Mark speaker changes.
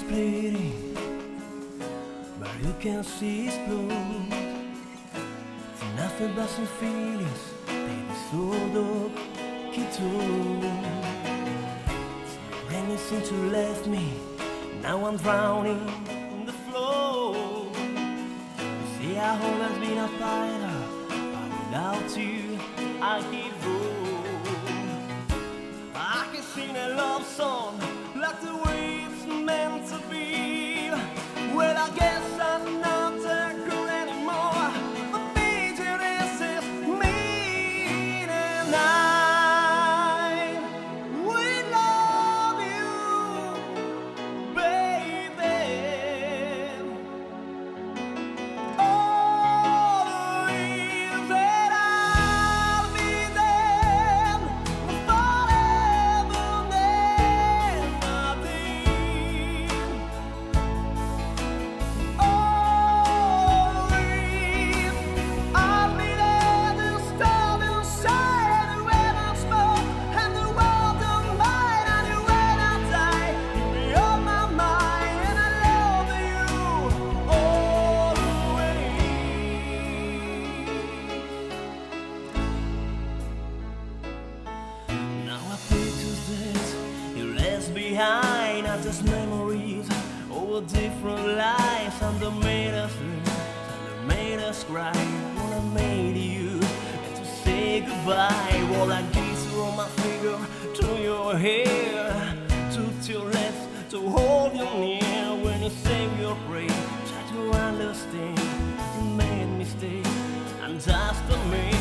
Speaker 1: bleeding, but you can see it's blood. It's nothing but some feelings, baby, so dog, kito. Rain seems to left me, now I'm drowning in the flow. You see, I've always been a fighter, but without you, I give up. I can sing a love song like the way it's meant to be. Well, I guess I'm not that good anymore. The bitterness is me, and I will love you, baby. All the years that I'll be there forever, never dim. Always, I'll be there to stand inside when I'm small and the world of mine. And when I die, you'll be on my mind, and I love you always. Now I picture this, you left behind are just memories over different lives, and they made us live, and they made us cry when I made you, and to say goodbye. All I kiss on my finger to your hair, took your lips to hold you near when you say your prayer. Try to understand, you made me stay, and just a minute.